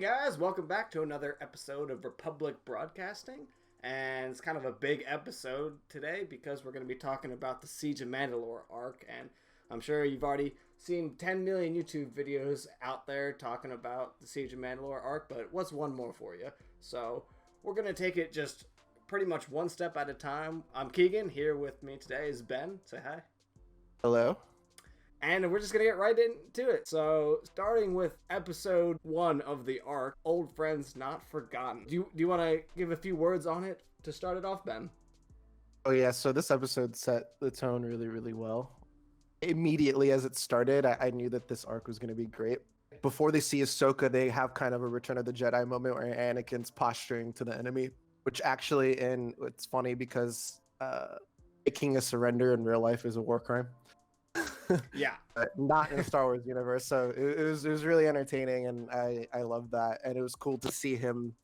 guys, welcome back to another episode of Republic Broadcasting. And it's kind of a big episode today because we're going to be talking about the Siege of Mandalore arc. And I'm sure you've already seen 10 million YouTube videos out there talking about the Siege of Mandalore arc, but what's one more for you? So we're going to take it just pretty much one step at a time. I'm Keegan. Here with me today is Ben. Say hi. Hello. And we're just going to get right into it. So, starting with episode 1 of the arc, Old Friends Not Forgotten. Do you want to give a few words on it to start it off, Ben? Oh yeah, so this episode set the tone really, really well. Immediately as it started, I knew that this arc was going to be great. Before they see Ahsoka, they have kind of a Return of the Jedi moment where Anakin's posturing to the enemy, which actually, and it's funny because making a surrender in real life is a war crime. Yeah. But not in the Star Wars universe. So it was really entertaining, and I loved that. And it was cool to see him.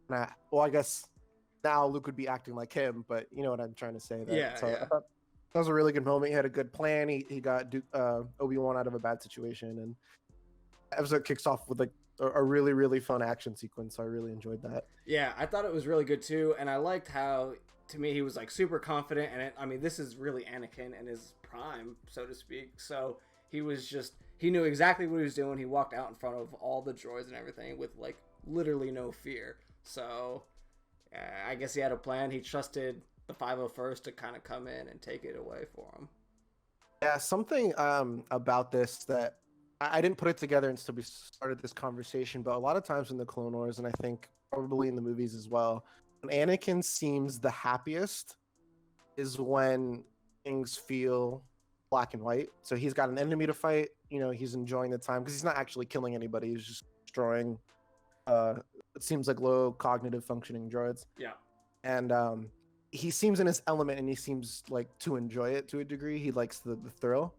Well, I guess now Luke would be acting like him, but you know what I'm trying to say. Yeah. I thought that was a really good moment. He had a good plan. He got Obi-Wan out of a bad situation, and the episode kicks off with like a really, really fun action sequence. So I really enjoyed that. Yeah, I thought it was really good too, and I liked how, to me, he was like super confident, and this is really Anakin in his prime, so to speak. So he knew exactly what he was doing. He walked out in front of all the droids and everything with like literally no fear. So I guess he had a plan. He trusted the 501st to kind of come in and take it away for him. Yeah, something about this that I didn't put it together until we started this conversation, but a lot of times in the Clone Wars, and I think probably in the movies as well, when Anakin seems the happiest is when things feel black and white. So he's got an enemy to fight, he's enjoying the time because he's not actually killing anybody. He's just destroying, it seems like low cognitive functioning droids. Yeah. And he seems in his element, and he seems like to enjoy it to a degree. He likes the thrill.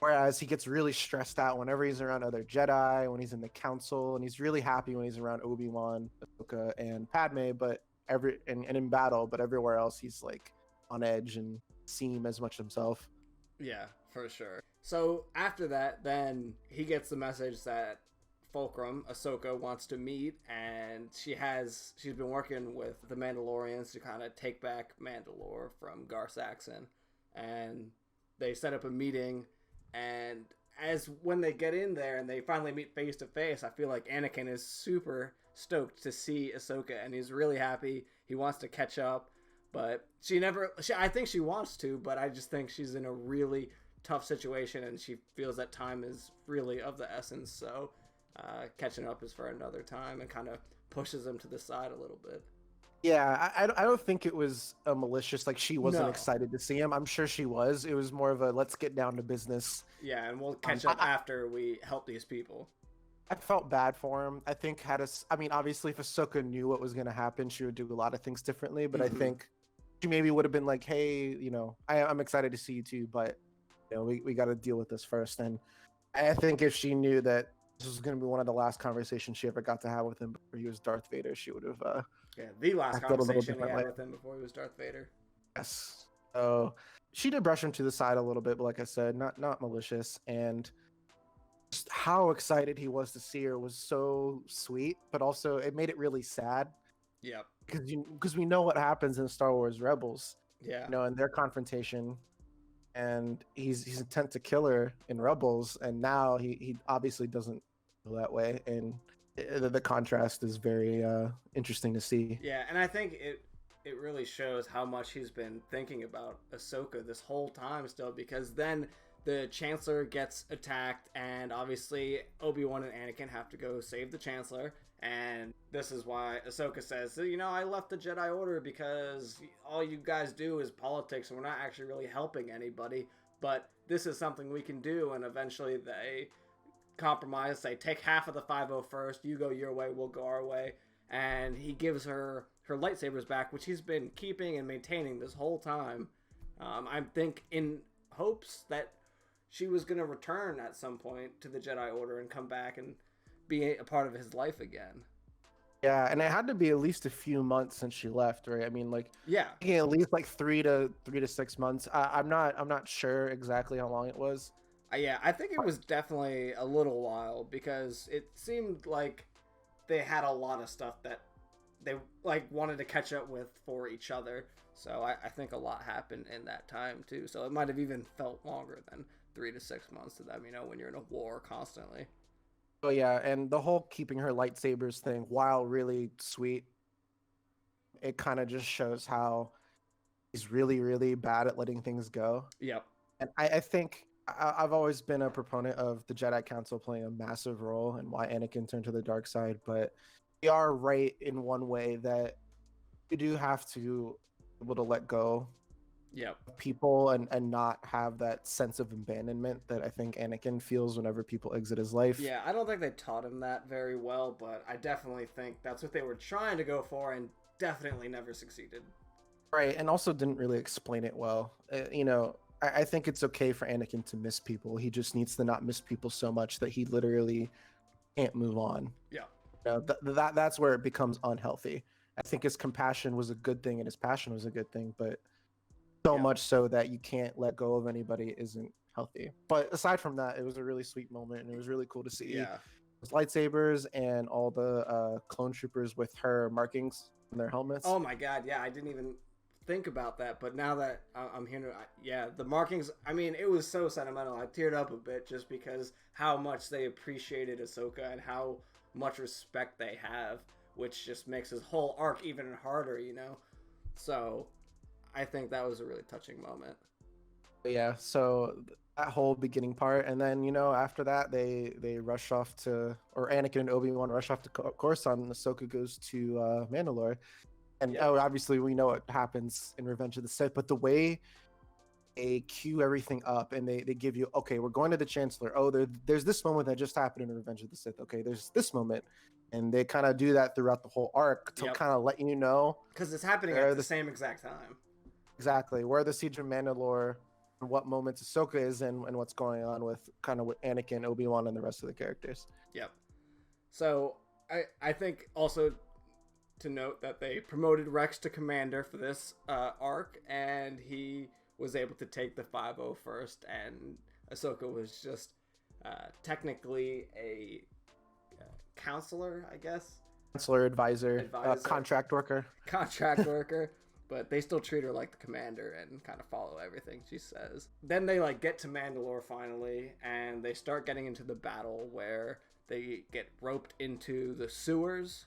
Whereas he gets really stressed out whenever he's around other Jedi, when he's in the council, and he's really happy when he's around Obi-Wan, Ahsoka, and Padme, but and in battle, but everywhere else he's like on edge and seem as much himself. Yeah, for sure. So after that, then he gets the message that Fulcrum, Ahsoka, wants to meet, and she's been working with the Mandalorians to kind of take back Mandalore from Gar Saxon, and they set up a meeting. And when they get in there and they finally meet face to face, I feel like Anakin is super stoked to see Ahsoka, and he's really happy. He wants to catch up, but I think she wants to, but I just think she's in a really tough situation, and she feels that time is really of the essence. So catching up is for another time, and kind of pushes him to the side a little bit. Yeah, I don't think it was a malicious, like she wasn't No. excited to see him. I'm sure she was. It was more of a let's get down to business. Yeah, and we'll catch up after we help these people. I felt bad for him. I think obviously if Ahsoka knew what was going to happen, she would do a lot of things differently. But I think she maybe would have been like, hey, I'm excited to see you too, but we got to deal with this first. And I think if she knew that this was going to be one of the last conversations she ever got to have with him before he was Darth Vader, she would have. The last conversation he had with him before he was Darth Vader. Yes. So she did brush him to the side a little bit, but like I said, not malicious. And just how excited he was to see her was so sweet, but also it made it really sad. Yep. Because we know what happens in Star Wars Rebels. Yeah. In their confrontation, and he's intent to kill her in Rebels, and now he obviously doesn't feel that way, and the contrast is very interesting to see. Yeah, and I think it really shows how much he's been thinking about Ahsoka this whole time still, because then the Chancellor gets attacked, and obviously Obi-Wan and Anakin have to go save the Chancellor, and this is why Ahsoka says, I left the Jedi Order because all you guys do is politics, and we're not actually really helping anybody, but this is something we can do, and eventually they compromise, say, take half of the 501st, you go your way, we'll go our way, and he gives her lightsabers back, which he's been keeping and maintaining this whole time. I think in hopes that she was going to return at some point to the Jedi Order and come back and be a part of his life again. Yeah, and it had to be at least a few months since she left, right? I mean, like, yeah, at least like 3 to 6 months. I'm not sure exactly how long it was. Yeah, I think it was definitely a little while, because it seemed like they had a lot of stuff that they like wanted to catch up with for each other. So I think a lot happened in that time too. So it might have even felt longer than 3 to 6 months to them, when you're in a war constantly. Oh yeah, and the whole keeping her lightsabers thing, while really sweet, it kind of just shows how he's really, really bad at letting things go. Yep. And I think I've always been a proponent of the Jedi Council playing a massive role in why Anakin turned to the dark side, but we are right in one way that you do have to be able to let go Yep. of people and not have that sense of abandonment that I think Anakin feels whenever people exit his life. Yeah, I don't think they taught him that very well, but I definitely think that's what they were trying to go for and definitely never succeeded. Right, and also didn't really explain it well. I think it's okay for Anakin to miss people. He just needs to not miss people so much that he literally can't move on. Yeah. That's where it becomes unhealthy. I think his compassion was a good thing and his passion was a good thing, but so much so that you can't let go of anybody isn't healthy. But aside from that, it was a really sweet moment, and it was really cool to see his lightsabers and all the clone troopers with her markings on their helmets. Oh my god, yeah, I didn't even think about that, but now that I'm hearing the markings, I mean, it was so sentimental. I teared up a bit just because how much they appreciated Ahsoka and how much respect they have, which just makes his whole arc even harder, So I think that was a really touching moment. Yeah, so that whole beginning part, and then after that they rush off to, or Anakin and Obi-Wan rush off to Coruscant, and Ahsoka goes to Mandalore. And obviously we know what happens in Revenge of the Sith, but the way they cue everything up and they give you, okay, we're going to the Chancellor. Oh, there's this moment that just happened in Revenge of the Sith. Okay, there's this moment. And they kind of do that throughout the whole arc to kind of let you know. Because it's happening at the same exact time. Exactly. Where the Siege of Mandalore, and what moments Ahsoka is in, and what's going on with Anakin, Obi-Wan, and the rest of the characters. Yep. So I think also to note that they promoted Rex to commander for this arc, and he was able to take the 5-0 first, and Ahsoka was just technically a counselor, I guess. Counselor, advisor. Contract worker. Contract worker. But they still treat her like the commander and kind of follow everything she says. Then they get to Mandalore finally, and they start getting into the battle where they get roped into the sewers,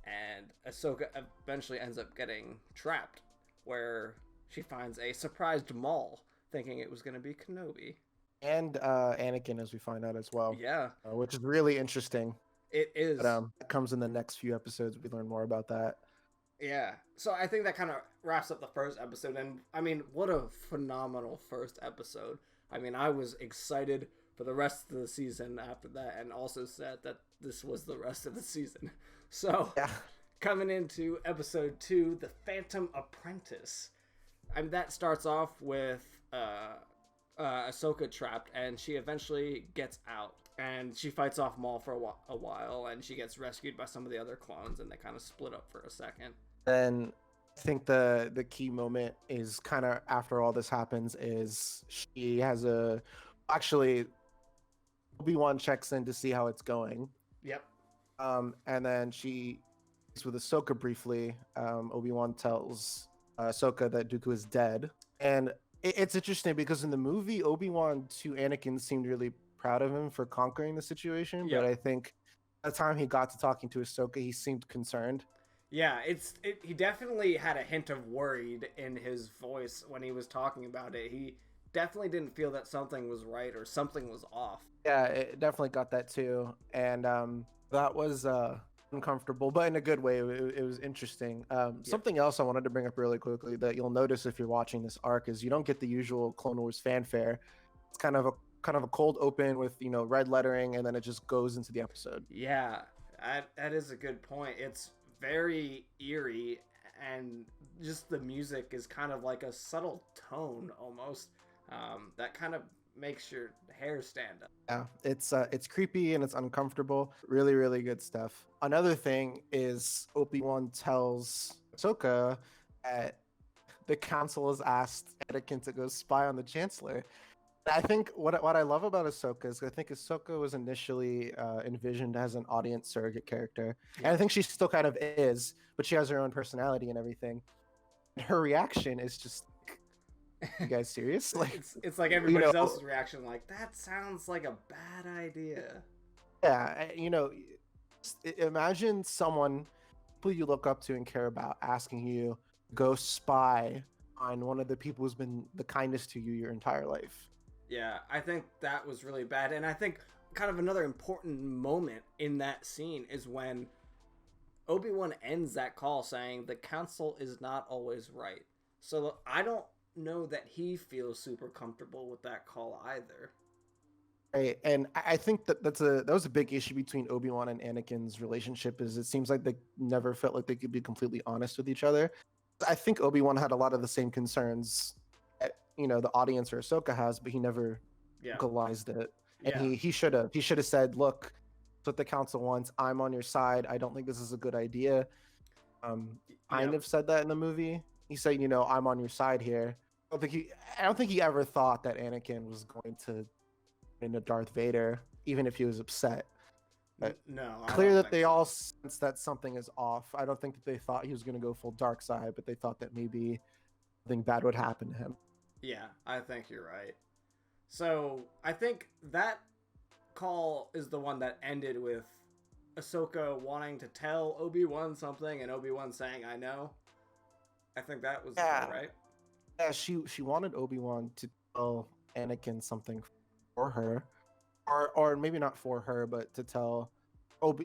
and Ahsoka eventually ends up getting trapped, where she finds a surprised Maul, thinking it was going to be Kenobi. And Anakin, as we find out as well. Yeah. Which is really interesting. It is. But, it comes in the next few episodes. We learn more about that. Yeah. So I think that kind of wraps up the first episode. And, I mean, what a phenomenal first episode. I mean, I was excited for the rest of the season after that, and also said that this was the rest of the season. So, coming into episode 2, The Phantom Apprentice. I mean, that starts off with Ahsoka trapped, and she eventually gets out. And she fights off Maul for a while, and she gets rescued by some of the other clones, and they kind of split up for a second. And I think the key moment is kind of after all this happens is she has actually Obi-Wan checks in to see how it's going. Yep. And then she speaks with Ahsoka briefly. Obi-Wan tells Ahsoka that Dooku is dead. And it's interesting because in the movie, Obi-Wan to Anakin seemed really proud of him for conquering the situation. But I think by the time he got to talking to Ahsoka, he seemed concerned. Yeah, he definitely had a hint of worried in his voice when he was talking about it. He definitely didn't feel that something was right or something was off. Yeah, it definitely got that too. And that was uncomfortable, but in a good way. It was interesting. Something else I wanted to bring up really quickly that you'll notice if you're watching this arc is you don't get the usual Clone Wars fanfare. It's kind of a cold open with red lettering, and then it just goes into the episode. Yeah, that is a good point. It's very eerie, and just the music is kind of like a subtle tone almost that kind of makes your hair stand up. Yeah, it's creepy and it's uncomfortable. Really, really good stuff. Another thing is Obi-Wan tells Ahsoka that the council has asked Anakin to go spy on the Chancellor. I think what I love about Ahsoka is I think Ahsoka was initially envisioned as an audience surrogate character, and Yeah. I think she still kind of is, but she has her own personality and everything. Her reaction is just, "You guys serious?" Like, It's like you everybody know, else's reaction, like that sounds like a bad idea. yeah, imagine someone who you look up to and care about asking you to go spy on one of the people who's been the kindest to you your entire life. Yeah, I think that was really bad, and I think kind of another important moment in that scene is when Obi-Wan ends that call saying the council is not always right. So I don't know that he feels super comfortable with that call either. Right, and I think that was a big issue between Obi-Wan and Anakin's relationship. Is it seems like they never felt like they could be completely honest with each other. I think Obi-Wan had a lot of the same concerns that, the audience or Ahsoka has, but he never Yeah. vocalized it. And Yeah. he should have said, "Look, that's what the council wants. I'm on your side. I don't think this is a good idea." Kind Yep. of said that in the movie. He said, "I'm on your side here." I don't think he ever thought that Anakin was going to into Darth Vader, even if he was upset. But No, I clear don't that think they so. all sense that something is off. I don't think that they thought he was going to go full dark side, but they thought that maybe something bad would happen to him. Yeah, I think you're right. So I think that call is the one that ended with Ahsoka wanting to tell Obi-Wan something and Obi-Wan saying, I know. I think that was the call, Yeah, right? yeah. She wanted Obi-Wan to tell Anakin something for her, or maybe not for her, but to tell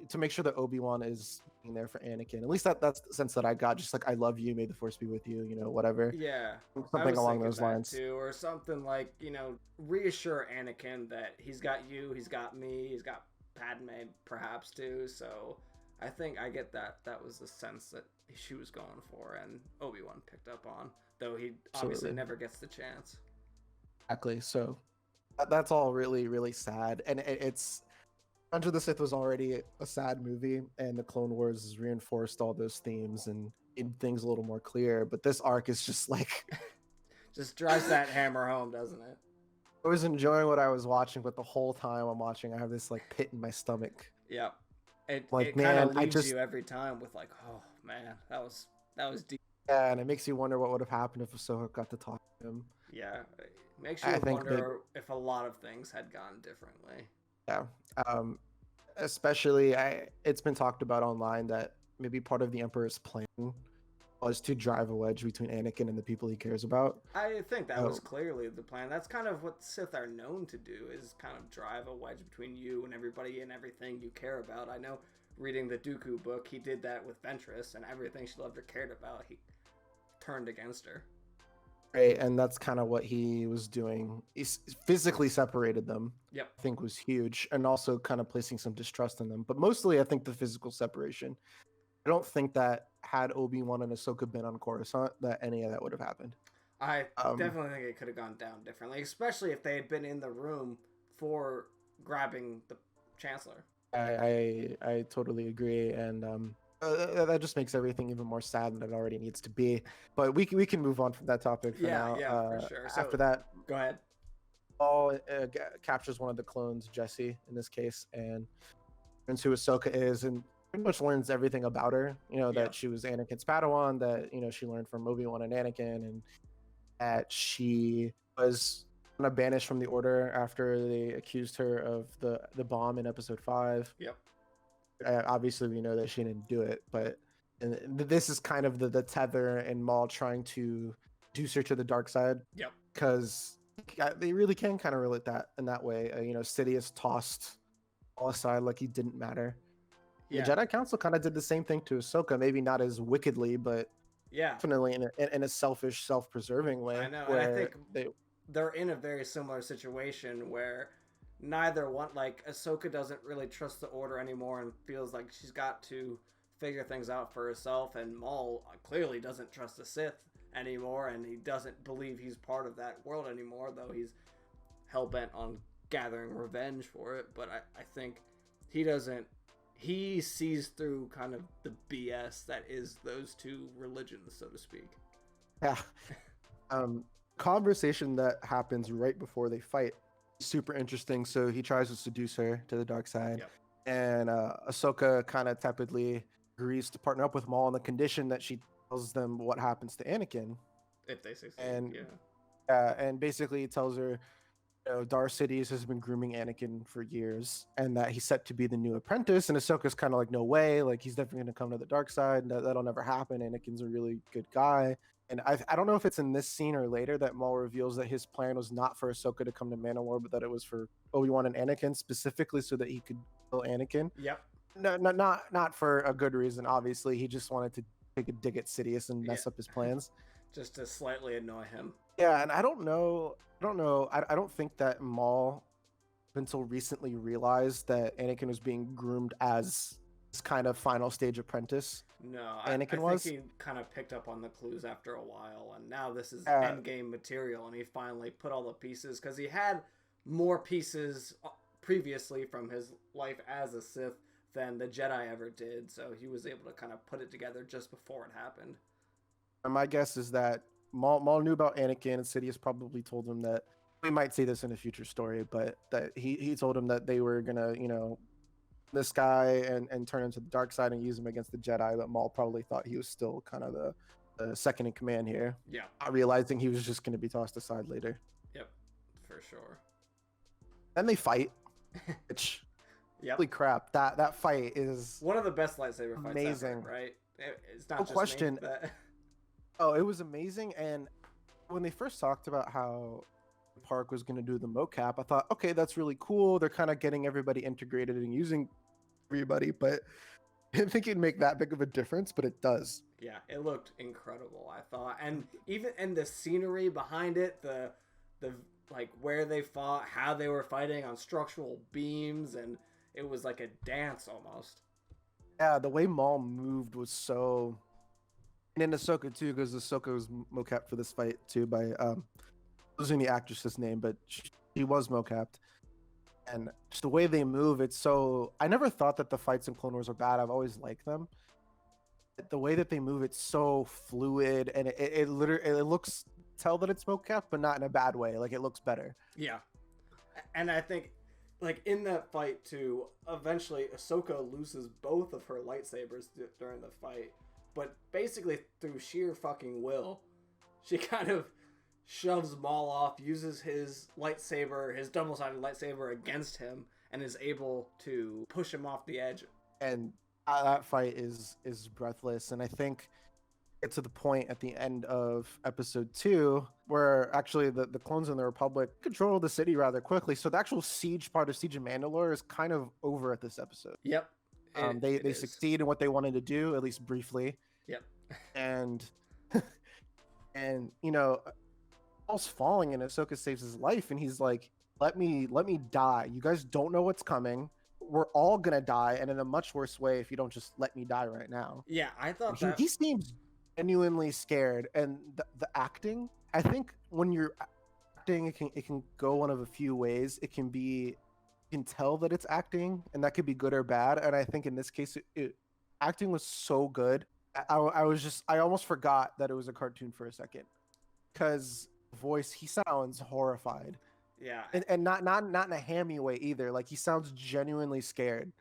to make sure that Obi-Wan is being there for Anakin. At least that's the sense that I got. Just like, "I love you. May the Force be with you." Whatever, Yeah, I something was along thinking those that lines. too. Or something like, reassure Anakin that he's got you, he's got me, he's got Padme perhaps too. So I think I get that that was the sense that she was going for and Obi-Wan picked up on, though he obviously Absolutely. never gets the chance. Exactly. So that's all really, really sad. And it's Under the Sith was already a sad movie, and the Clone Wars has reinforced all those themes and made things a little more clear. But this arc is just like, Just drives that hammer home, doesn't it? I was enjoying what I was watching, but the whole time I'm watching, I have this like pit in my stomach. Yep. It Like, it kind man, of I leaves just you every time with like, oh man, that was deep. yeah, and it makes you wonder what would have happened if Ahsoka got to talk to him. Yeah, it makes I you think they, wonder if a lot of things had gone differently. yeah, um, especially it's been talked about online that maybe part of the Emperor's plan was to drive a wedge between Anakin and the people he cares about. I think that was Oh, clearly the plan. That's kind of what Sith are known to do, is kind of drive a wedge between you and everybody and everything you care about. I know reading the Dooku book, he did that with Ventress, and everything she loved or cared about, he turned against her. right, and that's kind of what he was doing. He's physically separated them. Yep. I think was huge, and also kind of placing some distrust in them. But mostly, I think the physical separation. I don't think that had Obi-Wan and Ahsoka been on Coruscant, that any of that would have happened. I Um, definitely think it could have gone down differently, especially if they had been in the room for grabbing the Chancellor. I totally agree, and that just makes everything even more sad than it already needs to be. But we can move on from that topic for Yeah, now. yeah, for sure. So After that, go ahead. Paul captures one of the clones, Jesse in this case, and learns who Ahsoka is, and pretty much learns everything about her. Yeah, That she was Anakin's Padawan, that she learned from Obi-Wan and Anakin, and that she was kind of banished from the Order after they accused her of the bomb in Episode 5. yep, Obviously, we know that she didn't do it, but and this is kind of the tether and Maul trying to induce her to the dark side, yep, because they really can kind of relate that in that way. Sidious tossed all aside like he didn't matter. The yeah, Jedi Council kind of did the same thing to Ahsoka, maybe not as wickedly, but yeah. definitely in a selfish, self-preserving I way, know, and I where think they they're in a very similar situation where neither one, like Ahsoka doesn't really trust the Order anymore and feels like she's got to figure things out for herself, and Maul clearly doesn't trust the Sith anymore, and he doesn't believe he's part of that world anymore, though he's hell-bent on gathering revenge for it. But I think he doesn't, he sees through kind of the BS that is those two religions, so to speak. yeah. Um, conversation that happens right before they fight is super interesting. So he tries to seduce her to the dark side, Yep. and Ahsoka kind of tepidly agrees to partner up with Maul on the condition that she tells them what happens to Anakin, If they succeed, and yeah. and basically tells her, Dar Sidious has been grooming Anakin for years, and that he's set to be the new apprentice. And Ahsoka's kind of like, no way, like he's definitely going to come to the dark side. And that'll never happen. Anakin's a really good guy. And I don't know if it's in this scene or later that Maul reveals that his plan was not for Ahsoka to come to Mandalore, but that it was for Obi-Wan and Anakin specifically so that he could kill Anakin. Yep. No, not for a good reason. Obviously, he just wanted to take a dig at Sidious and mess up his plans. Just to slightly annoy him. Yeah, and I don't know. I don't think that Maul until recently realized that Anakin was being groomed as this kind of final stage apprentice. No, Anakin I was. think he kind of picked up on the clues after a while, and now this is endgame material, and he finally put all the pieces, because he had more pieces previously from his life as a Sith than the Jedi ever did, so he was able to kind of put it together just before it happened. And my guess is that Maul knew about Anakin, and Sidious probably told him that, we might see this in a future story, but that he told him that they were gonna, this guy and turn him to the dark side and use him against the Jedi. But Maul probably thought he was still kind of the second in command here. Yeah. Not realizing he was just going to be tossed aside later. Yep, for sure. Then they fight, which, holy crap, that fight is one of the best lightsaber fights amazing, ever, right? It's not no just question. Me, but... Oh, it was amazing. And when they first talked about how Park was going to do the mocap, I thought, okay, that's really cool. They're kind of getting everybody integrated and using everybody, but I didn't think it'd make that big of a difference, but it does. Yeah, it looked incredible, I thought. And even and the scenery behind it, the like where they fought, how they were fighting on structural beams, and it was like a dance almost. Yeah, the way Maul moved was so, and in Ahsoka too, because Ahsoka was mocap for this fight too by losing the actress's name, but she was mocapped. And just the way they move, it's so, I never thought that the fights in Clone Wars are bad. I've always liked them. The way that they move, it's so fluid, and it literally, it looks, tell that it's mocap, but not in a bad way. Like, it looks better. Yeah. And I think, like, in that fight too, eventually Ahsoka loses both of her lightsabers during the fight, but basically through sheer fucking will, she kind of shoves Maul off, uses his lightsaber, his double-sided lightsaber against him, and is able to push him off the edge. And that fight is breathless. And I think it's to the point at the end of episode 2 where actually the clones in the Republic control the city rather quickly. So the actual siege part of Siege of Mandalore is kind of over at this episode. Yep. They succeed in what they wanted to do, at least briefly. Yep. And Maul's falling, and Ahsoka saves his life, and he's like, let me die. You guys don't know what's coming. We're all gonna die, and in a much worse way if you don't just let me die right now. Yeah, I thought he seems genuinely scared. And the acting, I think when you're acting, it can go one of a few ways. It can be, you can tell that it's acting, and that could be good or bad. And I think in this case, acting was so good. I almost forgot that it was a cartoon for a second, because voice, he sounds horrified. Yeah. And not in a hammy way either. Like, he sounds genuinely scared.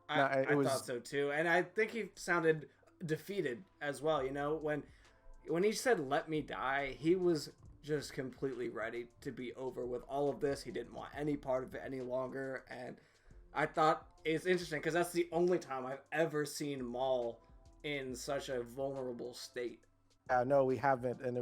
I thought so too. And I think he sounded defeated as well. When he said let me die, he was just completely ready to be over with all of this. He didn't want any part of it any longer. And I thought it's interesting because that's the only time I've ever seen Maul in such a vulnerable state. No, we haven't. And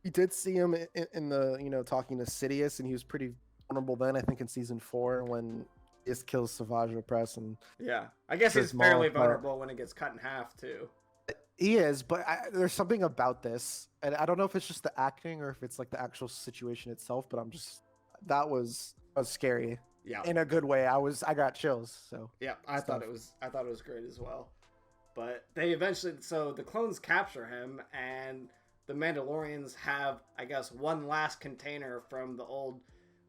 we did see him in the, talking to Sidious, and he was pretty vulnerable then, I think in season 4 when he just kills Savage Opress. And yeah, I guess he's fairly vulnerable when it gets cut in half too. He is, but there's something about this, and I don't know if it's just the acting or if it's like the actual situation itself, but that was scary. Yeah. In a good way. I got chills. So yeah, I thought it was great as well. But they eventually, so the clones capture him, and the Mandalorians have, I guess, one last container from the old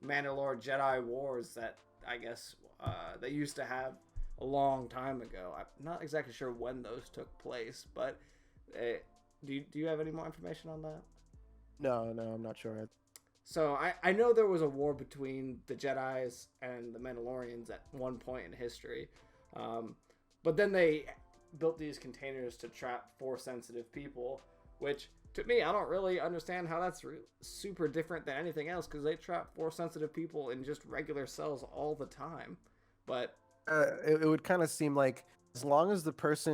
Mandalore Jedi Wars that I guess they used to have a long time ago. I'm not exactly sure when those took place, but do you have any more information on that? No, I'm not sure. So I know there was a war between the Jedis and the Mandalorians at one point in history, but then they built these containers to trap Force-sensitive people, which to me I don't really understand how that's super different than anything else, because they trap Force-sensitive people in just regular cells all the time. But It would kind of seem like as long as the Force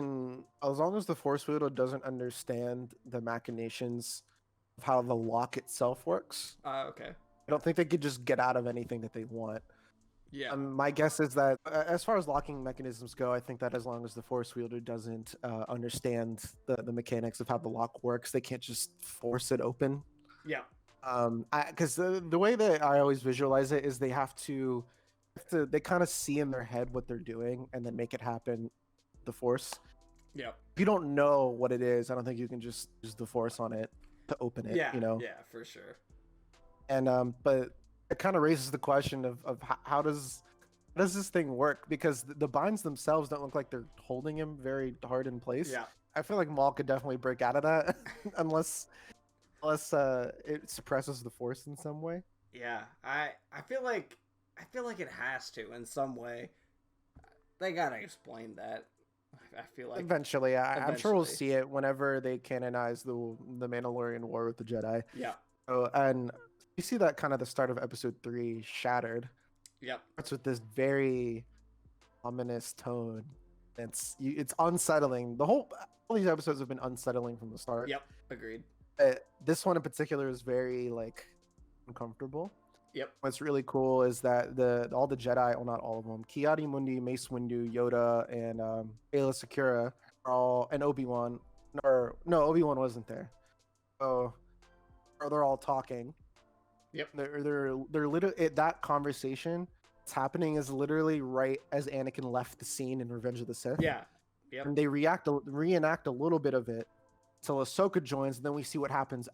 wielder doesn't understand the machinations of how the lock itself works, okay, I don't think they could just get out of anything that they want. yeah, My guess is that as far as locking mechanisms go, I think that as long as the Force wielder doesn't understand the mechanics of how the lock works, they can't just force it open. yeah, Because the way that I always visualize it is they kind of see in their head what they're doing and then make it happen. The Force. yeah, If you don't know what it is, I don't think you can just use the Force on it to open it. yeah, You know. yeah, for sure. And but it kind of raises the question of how does this thing work? Because the binds themselves don't look like they're holding him very hard in place. Yeah, I feel like Maul could definitely break out of that unless it suppresses the Force in some way. yeah. I feel like it has to in some way. They gotta explain that. I feel like Eventually, I'm sure we'll eventually. see it whenever they canonize the Mandalorian War with the Jedi. Yeah. So, and you see that kind of the start of Episode 3, Shattered. Yep. Starts with this very ominous tone. It's unsettling. All these episodes have been unsettling from the start. Yep. Agreed. This one in particular is very like uncomfortable. Yep. What's really cool is that all the Jedi, well, not all of them, Ki-Adi-Mundi, Mace Windu, Yoda, and Aayla Secura are all, and Obi-Wan, or no, Obi-Wan wasn't there. So, or they're all talking. Yep. They're literally that conversation. What's happening is literally right as Anakin left the scene in Revenge of the Sith. Yeah. Yep. And they reenact a little bit of it till Ahsoka joins, and then we see what happens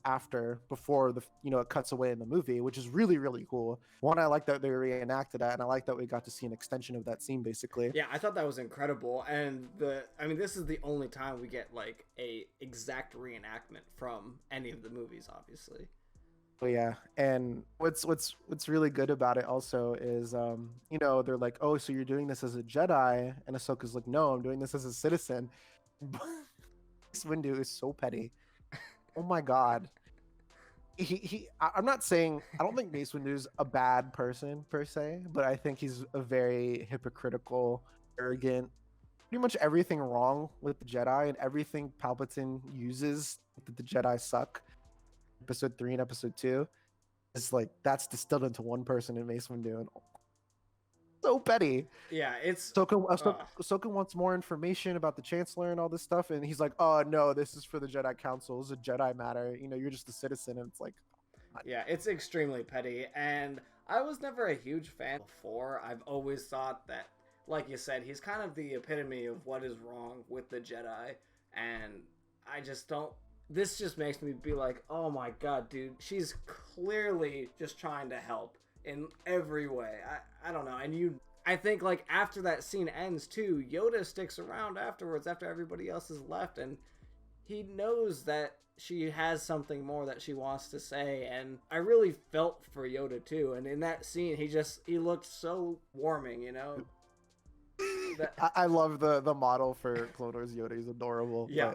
before it cuts away in the movie, which is really, really cool. One, I like that they reenacted that, and I like that we got to see an extension of that scene, basically. Yeah, I thought that was incredible, and this is the only time we get like a exact reenactment from any of the movies, obviously. Oh yeah, and what's really good about it also is they're like, oh, so you're doing this as a Jedi, and Ahsoka's like, no, I'm doing this as a citizen. Mace Windu is so petty. Oh my god. I'm not saying I don't think Mace Windu is a bad person per se, but I think he's a very hypocritical, arrogant, pretty much everything wrong with the Jedi and everything Palpatine uses that the Jedi suck. Episode 3 and Episode 2 is like that's distilled into one person in Mace Windu, and so petty. Yeah, it's Ahsoka wants more information about the Chancellor and all this stuff, and he's like, "Oh no, this is for the Jedi Council. It's a Jedi matter. You're just a citizen." And it's like, yeah, it's extremely petty, and I was never a huge fan before. I've always thought that, like you said, he's kind of the epitome of what is wrong with the Jedi, and I just don't. This just makes me be like, oh my god, dude, she's clearly just trying to help in every way. I don't know, and I think like after that scene ends too, Yoda sticks around afterwards after everybody else has left, and he knows that she has something more that she wants to say, and I really felt for Yoda too. And in that scene, he looked so warming, I love the model for Clone Wars Yoda. He's adorable. Yeah.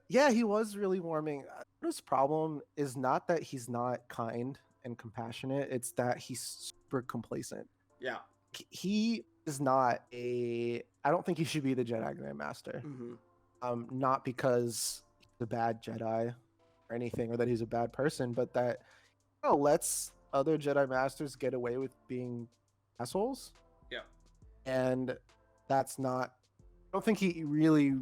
Yeah, he was really warming. His problem is not that he's not kind and compassionate, it's that he's super complacent. Yeah. He is not I don't think he should be the Jedi Grand Master. Mm-hmm. Not because he's a bad Jedi or anything, or that he's a bad person, but that lets other Jedi Masters get away with being assholes. Yeah. And that's not. I don't think he really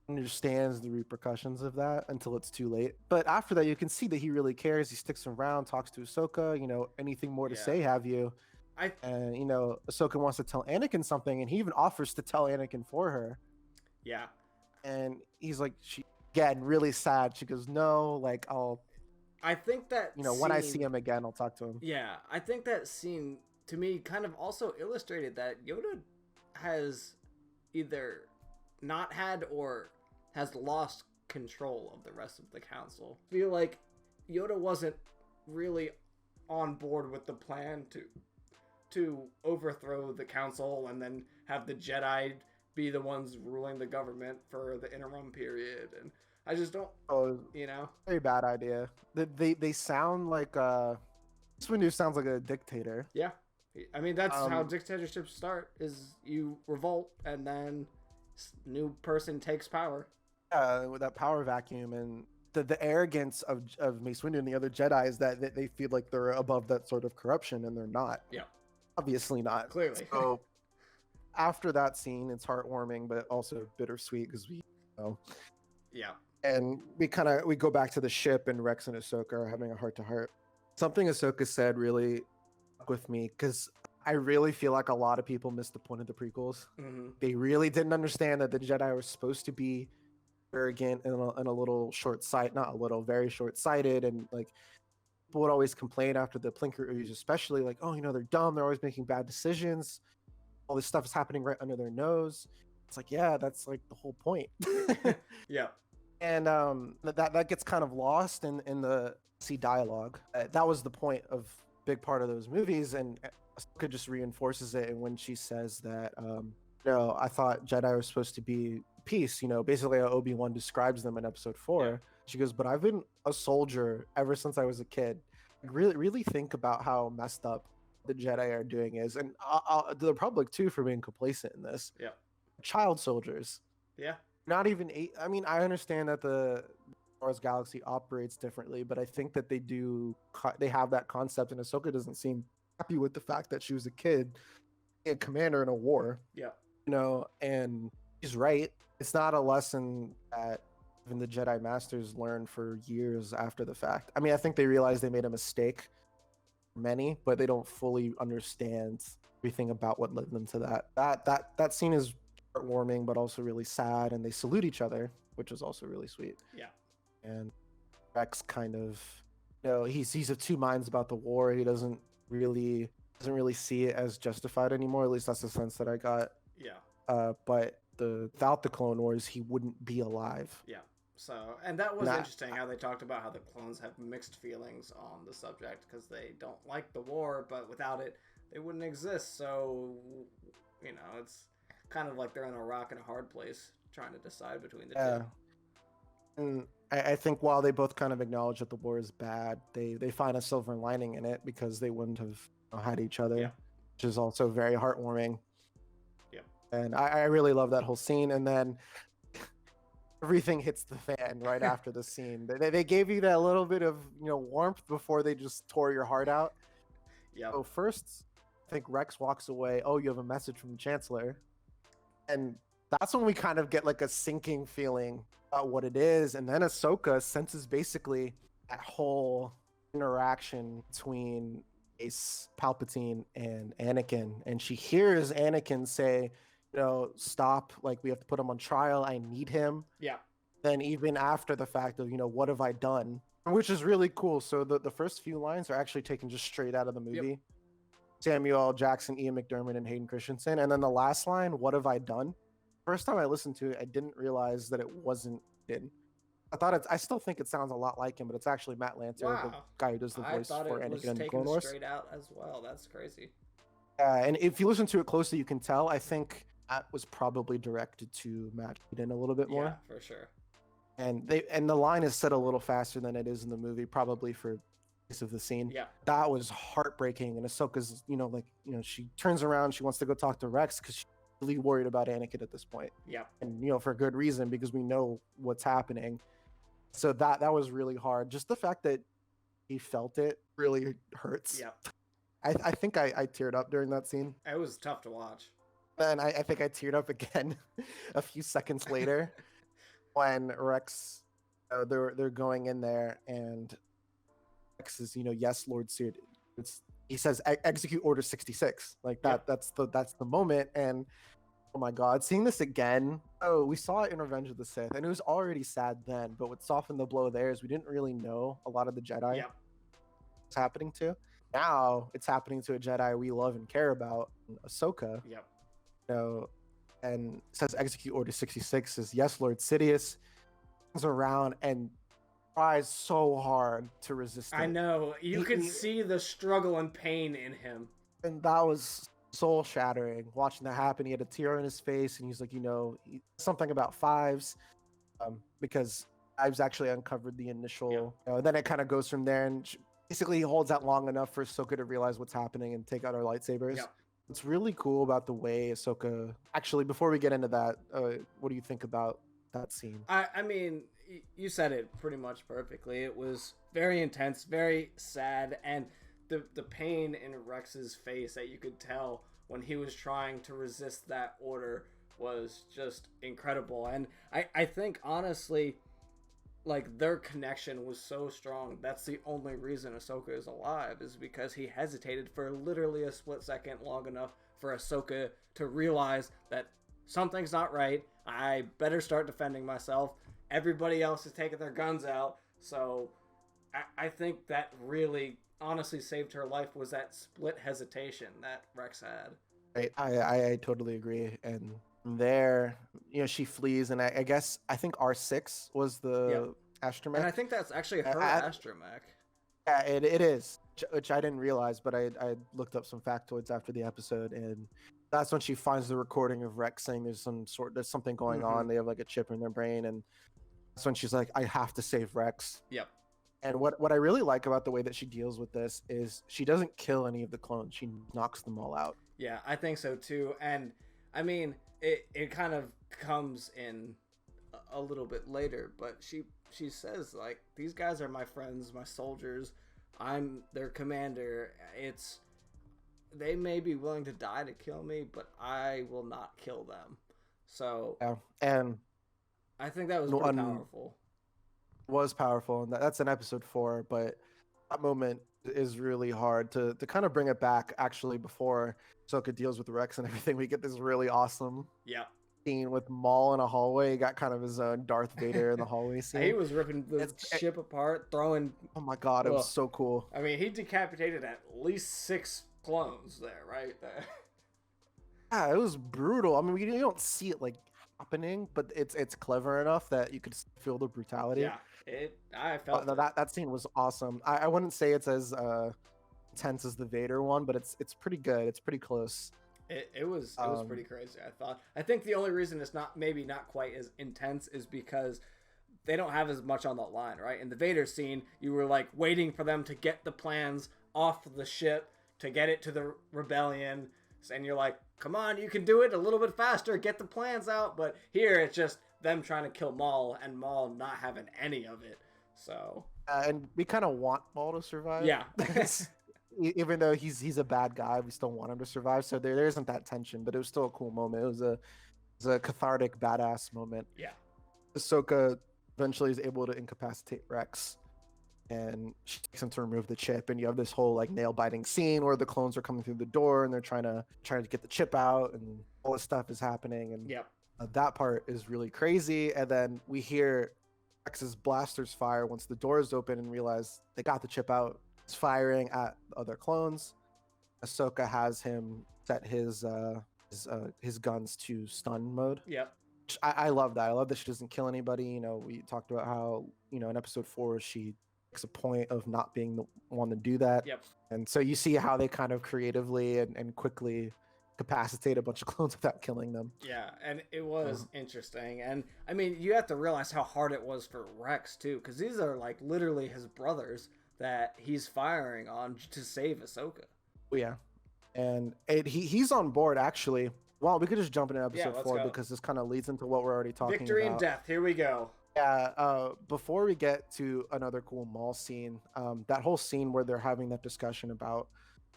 understands the repercussions of that until it's too late. But after that, you can see that he really cares. He sticks around, talks to Ahsoka. Anything more to say? Have you? And Ahsoka wants to tell Anakin something, and he even offers to tell Anakin for her. Yeah. And he's like, she again really sad. She goes, no, like I think that when I see him again, I'll talk to him. Yeah, I think that scene to me kind of also illustrated that Yoda has either not had or has lost control of the rest of the council. I feel like Yoda wasn't really on board with the plan to overthrow the council and then have the Jedi be the ones ruling the government for the interim period. And I just don't, Oh, you know. very bad idea. They sound like this one sounds like a dictator. Yeah. I mean, that's how Um, dictatorships start: is you revolt and then new person takes power. with that power vacuum and the arrogance of Mace Windu and the other Jedi is that they feel like they're above that sort of corruption, and they're not. Yeah. Obviously not. Clearly. So after that scene, it's heartwarming, but also bittersweet because we, Yeah. and we go back to the ship, and Rex and Ahsoka are having a heart to heart. Something Ahsoka said really stuck with me because I really feel like a lot of people missed the point of the prequels. Mm-hmm. They really didn't understand that the Jedi were supposed to be arrogant and a little short-sighted, not a little, very short-sighted, and like people would always complain after the Plinker reviews, especially like, oh, they're dumb, they're always making bad decisions, all this stuff is happening right under their nose. It's like, yeah, that's like the whole point. Yeah. And that gets kind of lost in the dialogue. That was the point of big part of those movies, and Ahsoka just reinforces it. And when she says that, I thought Jedi were supposed to be peace, basically how Obi-Wan describes them in episode 4. Yeah. She goes, but I've been a soldier ever since I was a kid. Really think about how messed up the Jedi are doing is, and the Republic too, for being complacent in this. Yeah. Child soldiers. Yeah. Not even eight. I mean, I understand that the Star Wars galaxy operates differently, but I think that they have that concept, and Ahsoka doesn't seem happy with the fact that she was a kid, a commander in a war. Yeah. And he's right. It's not a lesson that even the Jedi Masters learn for years after the fact. I mean, I think they realize they made a mistake, many, but they don't fully understand everything about what led them to that. That scene is heartwarming, but also really sad, and they salute each other, which is also really sweet. Yeah. And Rex kind of, he's of two minds about the war. He doesn't really see it as justified anymore. At least that's the sense that I got. Yeah. But without the Clone Wars, he wouldn't be alive. Yeah. So, and that was interesting how they talked about how the clones have mixed feelings on the subject because they don't like the war, but without it, they wouldn't exist. So, it's kind of like they're in a rock and a hard place trying to decide between the two. And I think while they both kind of acknowledge that the war is bad, they find a silver lining in it because they wouldn't have had each other, which is also very heartwarming. Yeah. And I really love that whole scene. And then everything hits the fan right after the scene. They gave you that little bit of warmth before they just tore your heart out. Yeah. So first, I think Rex walks away. Oh, you have a message from the Chancellor. And that's when we kind of get like a sinking feeling about what it is. And then Ahsoka senses basically that whole interaction between Ace Palpatine and Anakin. And she hears Anakin say, stop, like we have to put him on trial. I need him. Yeah. Then even after the fact of, what have I done? Which is really cool. So the first few lines are actually taken just straight out of the movie. Yep. Samuel L. Jackson, Ian McDermott, and Hayden Christensen. And then the last line, what have I done? First time I listened to it, I didn't realize that it wasn't in. I still think it sounds a lot like him, but it's actually Matt Lanter, the guy who does the voice for Anakin and the Clone Wars. Straight out as well. That's crazy. And if you listen to it closely, you can tell. I think that was probably directed to Matt Hayden a little bit more. Yeah, for sure. And the line is said a little faster than it is in the movie, probably for of the scene. Yeah. That was heartbreaking. And Ahsoka's, she turns around, she wants to go talk to Rex because she's really worried about Anakin at this point. Yeah. And for good reason, because we know what's happening. So that was really hard. Just the fact that he felt it really hurts. Yeah. I think I teared up during that scene. It was tough to watch. And I think I teared up again a few seconds later when Rex, they're going in there and Rex is, yes, Lord Sid. He says execute Order 66. Like that. Yeah. That's the moment. And oh my God, seeing this again. Oh, we saw it in Revenge of the Sith, and it was already sad then. But what softened the blow there is we didn't really know a lot of the Jedi. Yeah. It's happening to. Now it's happening to a Jedi we love and care about, Ahsoka. Yep. And says execute Order 66. Says yes, Lord Sidious. Comes around and tries so hard to resist I it. know. You could He, see the struggle and pain in him. and that was soul shattering watching that happen. He had a tear on his face, and he's like, something about fives, because Ives actually uncovered the Yep. initial. And then it kind of goes from there, and basically he holds out long enough for Ahsoka to realize what's happening and take out our lightsabers. Yep. What's really cool about the way Ahsoka. Actually, before we get into that, what do you think about that scene? I mean, you said it pretty much perfectly. It was very intense, very sad, and the pain in Rex's face that you could tell when he was trying to resist that order was just incredible. And I think honestly, like, their connection was so strong. That's the only reason Ahsoka is alive, is because he hesitated for literally a split second long enough for Ahsoka to realize that something's not right. I better start defending myself. Everybody else is taking their guns out. So I think that really honestly saved her life, was that split hesitation that Rex had. Right. I totally agree. And from there, she flees, and I guess I think R6 was the astromech. And I think that's actually her astromech. Yeah, it is, which I didn't realize, but I looked up some factoids after the episode, and that's when she finds the recording of Rex saying there's something going on. They have like a chip in their brain, and that's when she's like, I have to save Rex. Yep. And what I really like about the way that she deals with this is she doesn't kill any of the clones. She knocks them all out. Yeah, I think so too. And I mean, it kind of comes in a little bit later, but she says, like, these guys are my friends, my soldiers. I'm their commander. They may be willing to die to kill me, but I will not kill them. So yeah, and I think that was pretty powerful. Was powerful, and that's in episode 4, but that moment is really hard to kind of bring it back. Actually, before Ahsoka deals with Rex and everything, we get this really awesome scene with Maul in a hallway. He got kind of his own Darth Vader in the hallway scene. He was ripping the ship apart, throwing. Oh my god, it was so cool. I mean, he decapitated at least 6 clones there, right? Yeah, it was brutal. I mean, you don't see it like happening, but it's clever enough that you could feel the brutality. Yeah. I felt that scene was awesome. I wouldn't say it's as intense as the Vader one, but it's pretty good. It's pretty close. It was pretty crazy, I thought. I think the only reason it's not quite as intense is because they don't have as much on the line, right? In the Vader scene, you were like waiting for them to get the plans off the ship to get it to the rebellion, and you're like, come on, you can do it a little bit faster, get the plans out. But here it's just them trying to kill Maul, and Maul not having any of it. So and we kind of want Maul to survive. Yeah. Even though he's a bad guy, we still want him to survive. So there isn't that tension, but it was still a cool moment. It was a cathartic, badass moment. Yeah. Ahsoka eventually is able to incapacitate Rex, and she takes him to remove the chip. And you have this whole like nail biting scene where the clones are coming through the door and they're trying to get the chip out, and all this stuff is happening. And that part is really crazy. And then we hear Rex's blasters fire once the doors open and realize they got the chip out. It's firing at other clones. Ahsoka has him set his guns to stun mode. Yep. I love that. I love that she doesn't kill anybody. We talked about how, in episode 4, she makes a point of not being the one to do that. Yep. And so you see how they kind of creatively and quickly capacitate a bunch of clones without killing them. Yeah, and it was interesting. And I mean, you have to realize how hard it was for Rex too, because these are like literally his brothers that he's firing on to save Ahsoka. Yeah, and he's on board actually. Well, we could just jump into episode 4 because this kind of leads into what we're already talking about. Victory and death. Here we go. Yeah. Before we get to another cool Maul scene, that whole scene where they're having that discussion about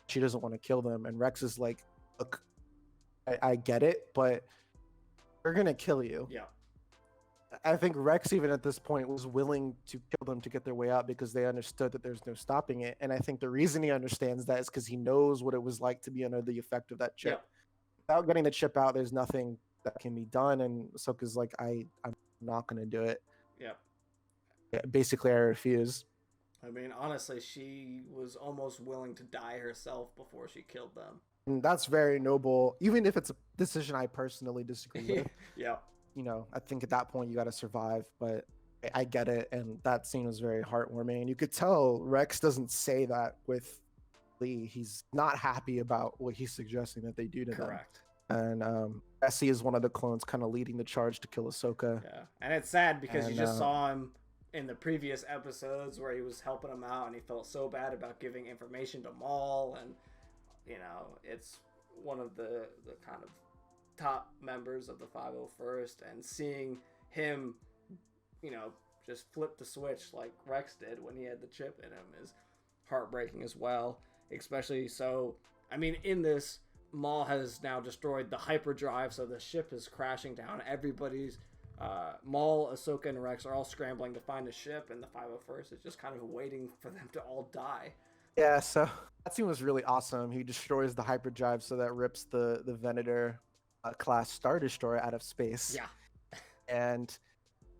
she doesn't want to kill them, and Rex is like, "Look, I get it, but they're gonna kill you." Yeah. I think Rex, even at this point, was willing to kill them to get their way out because they understood that there's no stopping it. And I think the reason he understands that is because he knows what it was like to be under the effect of that chip. Yep. Without getting the chip out, there's nothing that can be done. And Ahsoka's like, I'm not going to do it. Yep. Yeah, basically, I refuse. I mean, honestly, she was almost willing to die herself before she killed them. And that's very noble, even if it's a decision I personally disagree with. Yeah. I think at that point you got to survive. But I get it, and that scene was very heartwarming. And you could tell Rex doesn't say that with Lee. He's not happy about what he's suggesting that they do to them. Correct. And Jesse is one of the clones kind of leading the charge to kill Ahsoka. Yeah, and it's sad because And, you just saw him in the previous episodes where he was helping him out, and he felt so bad about giving information to Maul, and you know, it's one of the kind of top members of the 501st, and seeing him, you know, just flip the switch like Rex did when he had the chip in him is heartbreaking as well. Especially so, I mean, in this, Maul has now destroyed the hyperdrive, so the ship is crashing down. Everybody's Maul, Ahsoka, and Rex are all scrambling to find the ship, and the 501st is just kind of waiting for them to all die. Yeah, so that scene was really awesome. He destroys the hyperdrive, so that rips the Venator class Star Destroyer out of space. Yeah. And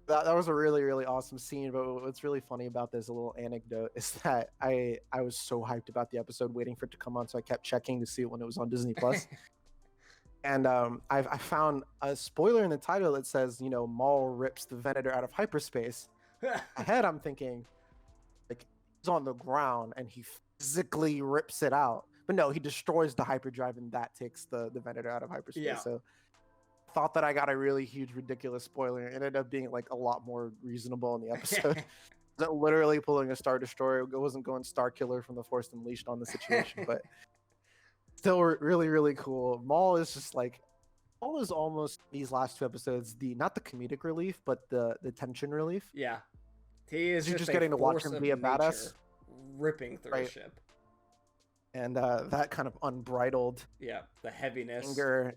that was a really, really awesome scene. But what's really funny about this, a little anecdote, is that I was so hyped about the episode, waiting for it to come on, so I kept checking to see it when it was on Disney Plus. And I found a spoiler in the title that says, you know, Maul rips the Venator out of hyperspace. Ahead, I'm thinking, like, he's on the ground and he physically rips it out. But no, he destroys the hyperdrive, and that takes the Venator out of hyperspace. Yeah. So thought that I got a really huge, ridiculous spoiler. It ended up being like a lot more reasonable in the episode. Literally pulling a Star Destroyer. It wasn't going Star Killer from the Force Unleashed on the situation, but still really, really cool. Maul is just like, Maul is almost these last two episodes, not the comedic relief, but the tension relief. Yeah. He is You're just getting to watch him be a badass, ripping through a ship. And that kind of unbridled, the heaviness, anger,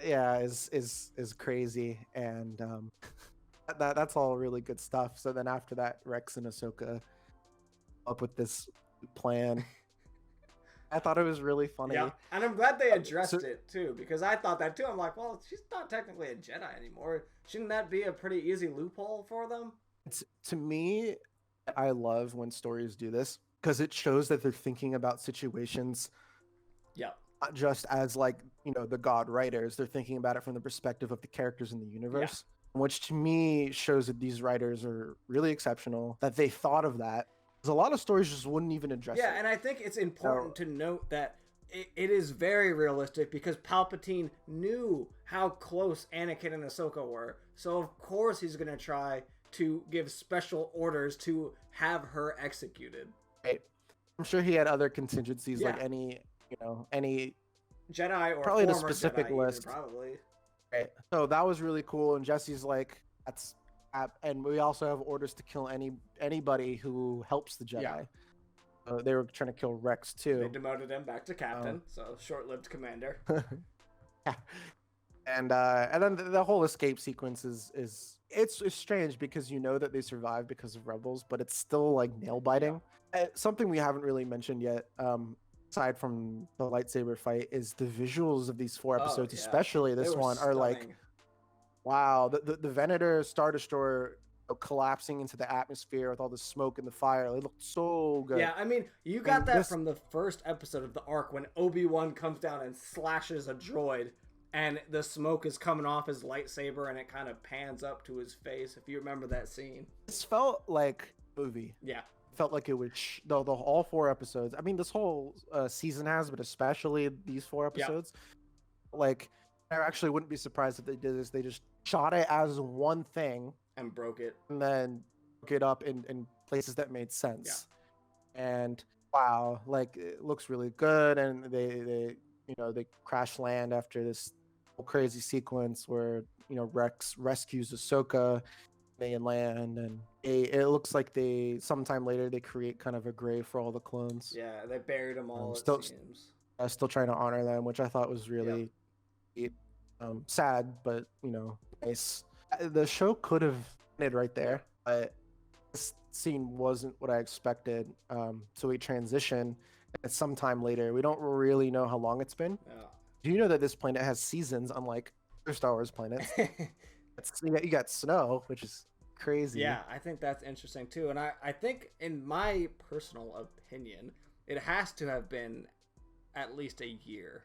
is crazy, and that's all really good stuff. So then after that, Rex and Ahsoka up with this plan. I thought it was really funny. Yeah, and I'm glad they addressed it too, because I thought that too. I'm like, well, she's not technically a Jedi anymore. Shouldn't that be a pretty easy loophole for them? To me, I love when stories do this, because it shows that they're thinking about situations, not just as, like, you know, the god writers. They're thinking about it from the perspective of the characters in the universe, which to me shows that these writers are really exceptional, that they thought of that, because a lot of stories just wouldn't even address it. Yeah, and I think it's important to note that it is very realistic, because Palpatine knew how close Anakin and Ahsoka were, so of course he's going to try to give special orders to have her executed. Right. I'm sure he had other contingencies, like any Jedi, or probably the former specific Jedi list. either, probably. Right. So that was really cool. And Jesse's like, and we also have orders to kill anybody who helps the Jedi. Yeah. They were trying to kill Rex too. They demoted him back to captain, so short-lived commander. Yeah. And then the whole escape sequence is it's strange, because you know that they survived because of Rebels, but it's still like nail biting. Something we haven't really mentioned yet, aside from the lightsaber fight, is the visuals of these 4 episodes, especially this one, are like, wow. The Venator Star Destroyer collapsing into the atmosphere with all the smoke and the fire, it looked so good. Yeah, I mean, you got that from the first episode of the arc, when Obi-Wan comes down and slashes a droid, and the smoke is coming off his lightsaber, and it kind of pans up to his face, if you remember that scene. This felt like a movie. Yeah. Felt like it was all 4 episodes. I mean, this whole season has, but especially these 4 episodes. Like, I actually wouldn't be surprised if they did this. They just shot it as one thing and broke it, and then broke it up in places that made sense. And wow, like, it looks really good. And they crash land after this whole crazy sequence where, you know, Rex rescues Ahsoka. They land, and it looks like sometime later they create kind of a grave for all the clones. Yeah, they buried them all. Still trying to honor them, which I thought was really sad, but, you know, nice. The show could have ended right there, but this scene wasn't what I expected. So we transition, and sometime later. We don't really know how long it's been. Do you know that this planet has seasons, unlike other Star Wars planets? You got snow, which is crazy. Yeah, I think that's interesting too. And I think, in my personal opinion, it has to have been at least a year.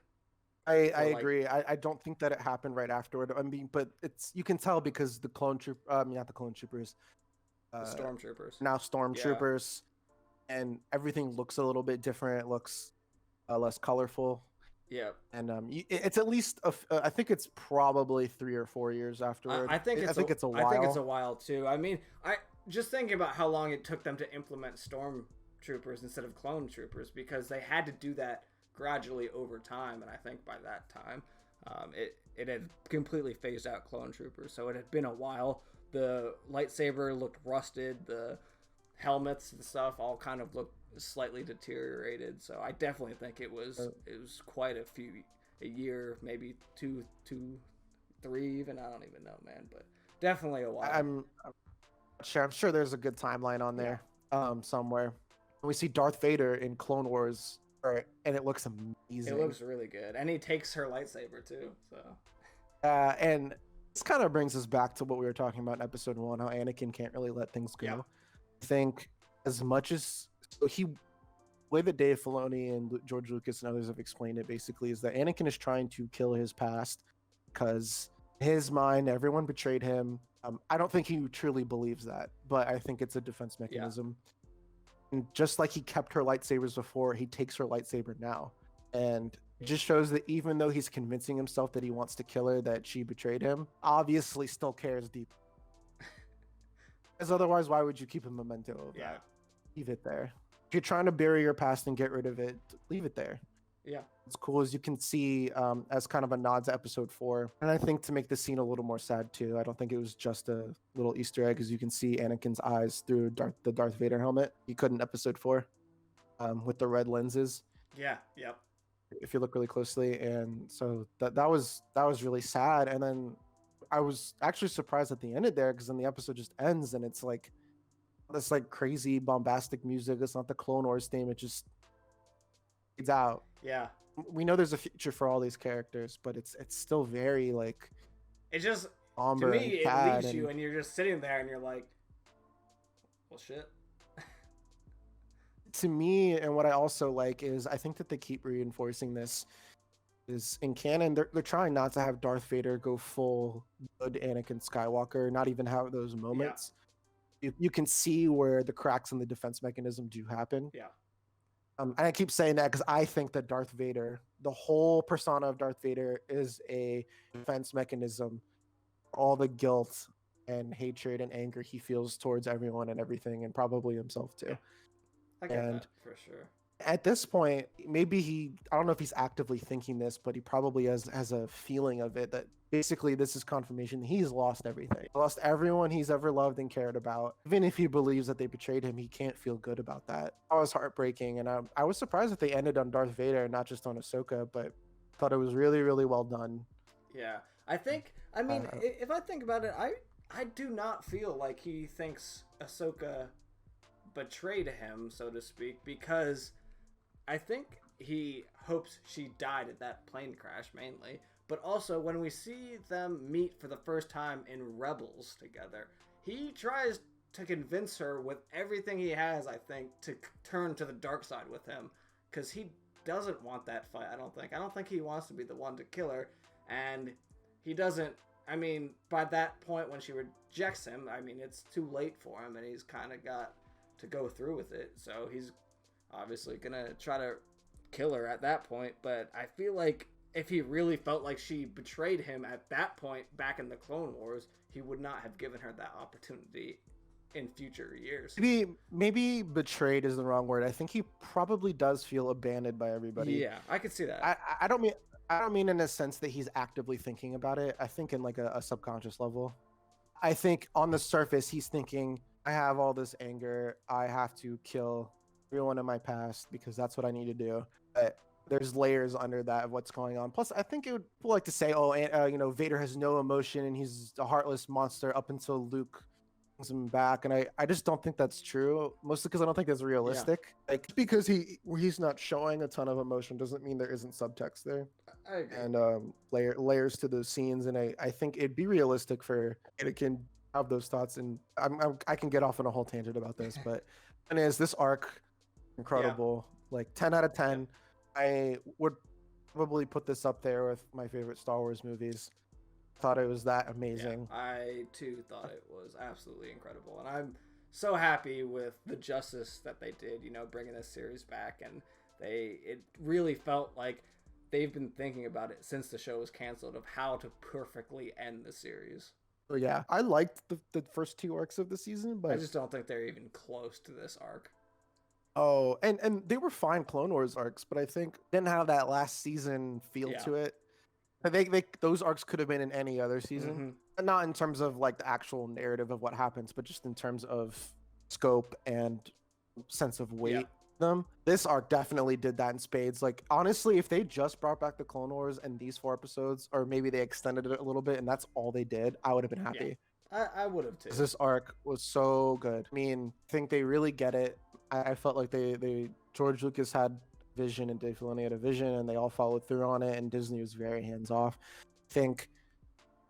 I agree. I don't think that it happened right afterward. I mean, but you can tell, because the not the clone troopers, The stormtroopers. now Yeah. stormtroopers, and everything looks a little bit different. It looks less colorful. Yeah. And it's at least I think it's probably 3 or 4 years afterward. I think I it's think it's a I think it's while. a while too. I mean, I just thinking about how long it took them to implement stormtroopers instead of clone troopers, because they had to do that gradually over time, and I think by that time, it had completely phased out clone troopers. So it had been a while. The lightsaber looked rusted. The helmets and stuff all kind of looked slightly deteriorated. So I definitely think it was quite a year, maybe two, 3 even. I don't even know, man, but definitely a while. I'm sure there's a good timeline on there, somewhere. We see Darth Vader in Clone Wars, and it looks amazing. It looks really good, and he takes her lightsaber too. So, and this kind of brings us back to what we were talking about in episode 1, how Anakin can't really let things go. Yeah. I think as much as the way that Dave Filoni and George Lucas and others have explained it basically is that Anakin is trying to kill his past because in his mind everyone betrayed him. I don't think he truly believes that, but I think it's a defense mechanism. Yeah. And just like he kept her lightsabers before, he takes her lightsaber now. And it just shows that even though he's convincing himself that he wants to kill her, that she betrayed him, obviously still cares deep. Because otherwise, why would you keep a memento of that? Leave it there. If you're trying to bury your past and get rid of it, leave it there. Yeah. It's cool, as you can see, as kind of a nod to episode 4. And I think to make the scene a little more sad too, I don't think it was just a little Easter egg, as you can see Anakin's eyes through the Darth Vader helmet. You could in episode 4, with the red lenses. Yeah. Yep. If you look really closely. And so that was really sad. And then I was actually surprised that they ended there, because then the episode just ends and it's like this like crazy bombastic music. It's not the Clone Wars theme. It just fades out. Yeah. We know there's a future for all these characters, but it's still very like, it just, to me, it leaves you and you're just sitting there and you're like, well, shit. To me, and what I also like is I think that they keep reinforcing this, is in canon they're trying not to have Darth Vader go full good Anakin Skywalker, not even have those moments. Yeah. You can see where the cracks in the defense mechanism do happen. Yeah. And I keep saying that because I think that Darth Vader, the whole persona of Darth Vader, is a defense mechanism for all the guilt and hatred and anger he feels towards everyone and everything, and probably himself too. Yeah. I get that for sure. At this point, maybe I don't know if he's actively thinking this, but he probably has a feeling of it, that basically this is confirmation he's lost everything. He lost everyone he's ever loved and cared about. Even if he believes that they betrayed him, he can't feel good about that. That was heartbreaking, and I was surprised that they ended on Darth Vader and not just on Ahsoka, but thought it was really, really well done. Yeah. I mean, if I think about it, I do not feel like he thinks Ahsoka betrayed him, so to speak, because I think he hopes she died at that plane crash mainly, but also when we see them meet for the first time in Rebels together, he tries to convince her with everything he has, I think, to turn to the dark side with him, because he doesn't want that fight. I don't think he wants to be the one to kill her, and he doesn't. I mean, by that point when she rejects him, I mean, it's too late for him, and he's kind of got to go through with it, so he's obviously gonna try to kill her at that point. But I feel like if he really felt like she betrayed him at that point back in the Clone Wars, he would not have given her that opportunity in future years. Maybe betrayed is the wrong word. I think he probably does feel abandoned by everybody. Yeah, I could see that. I don't mean in a sense that he's actively thinking about it. I think in like a subconscious level. I think on the surface he's thinking, I have all this anger, I have to kill everyone in my past because that's what I need to do. But there's layers under that of what's going on. Plus, I think it would like to say, Vader has no emotion and he's a heartless monster up until Luke brings him back. And I just don't think that's true, mostly because I don't think that's realistic. Yeah. Like, because he's not showing a ton of emotion doesn't mean there isn't subtext there. I agree. And layers to those scenes. And I think it'd be realistic for Anakin have those thoughts. And I can get off on a whole tangent about this, but and is this arc incredible? Yeah. Like 10 out of 10. Yeah. I would probably put this up there with my favorite Star Wars movies. Thought it was that amazing. Yeah, I too thought it was absolutely incredible, and I'm so happy with the justice that they did, bringing this series back, and it really felt like they've been thinking about it since the show was canceled of how to perfectly end the series. So yeah, I liked the first two arcs of the season, I but just don't think they're even close to this arc. oh, and they were fine Clone Wars arcs, but I think didn't have that last season feel Yeah. to it. I think those arcs could have been in any other season, Mm-hmm. not in terms of like the actual narrative of what happens, but just in terms of scope and sense of weight. Yeah. Them. This arc definitely did that in spades. Like honestly, if they just brought back the Clone Wars and these 4 episodes, or maybe they extended it a little bit and that's all they did, I would have been happy. I would have too. This arc was so good. I mean, I think they really get it. I felt like they George Lucas had vision and Dave Filoni had a vision, and they all followed through on it. And Disney was very hands off. I think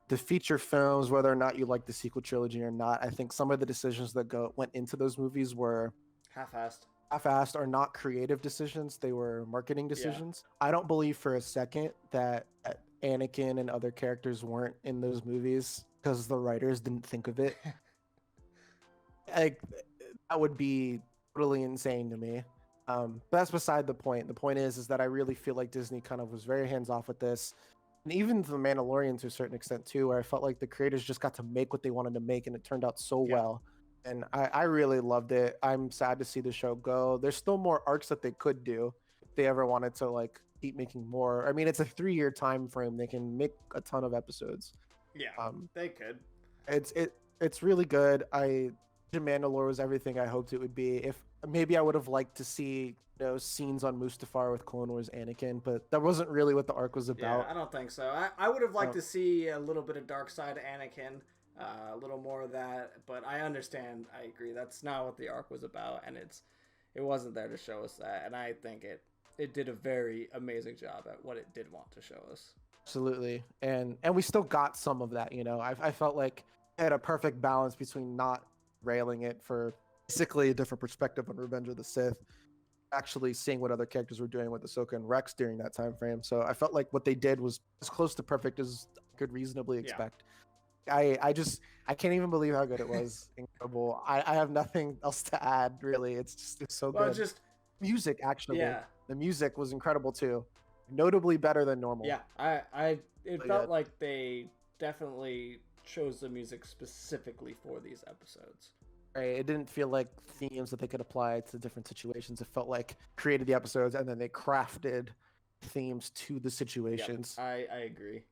the feature films, whether or not you like the sequel trilogy or not, I think some of the decisions that went into those movies were half-assed or not creative decisions. They were marketing decisions. I don't believe for a second that Anakin and other characters weren't in those movies because the writers didn't think of it. Like that would be totally insane to me. But that's beside the point. The point is that I really feel like Disney kind of was very hands off with this, and even The Mandalorian to a certain extent too, where I felt like the creators just got to make what they wanted to make, and it turned out so well. And I really loved it. I'm sad to see the show go. There's still more arcs that they could do if they ever wanted to like keep making more. I mean, it's a 3-year time frame. They can make a ton of episodes. Yeah, they could. It's really good. Mandalore was everything I hoped it would be. If maybe I would have liked to see scenes on Mustafar with Clone Wars Anakin, but that wasn't really what the arc was about. Yeah, I don't think so. I would have liked to see a little bit of dark side Anakin, a little more of that, but I understand. I agree. That's not what the arc was about, and it wasn't there to show us that. And I think it did a very amazing job at what it did want to show us. Absolutely, and we still got some of that. I felt like it had a perfect balance between not railing it for basically a different perspective on Revenge of the Sith, actually seeing what other characters were doing with Ahsoka and Rex during that time frame. So I felt like what they did was as close to perfect as I could reasonably expect. I can't even believe how good it was. Incredible. I have nothing else to add really. It's so good. Just music actually. Yeah. The music was incredible too. Notably better than normal. Yeah. It felt like they definitely chose the music specifically for these episodes. Right. It didn't feel like themes that they could apply to different situations. It felt like created the episodes and then they crafted themes to the situations. Yep, I agree.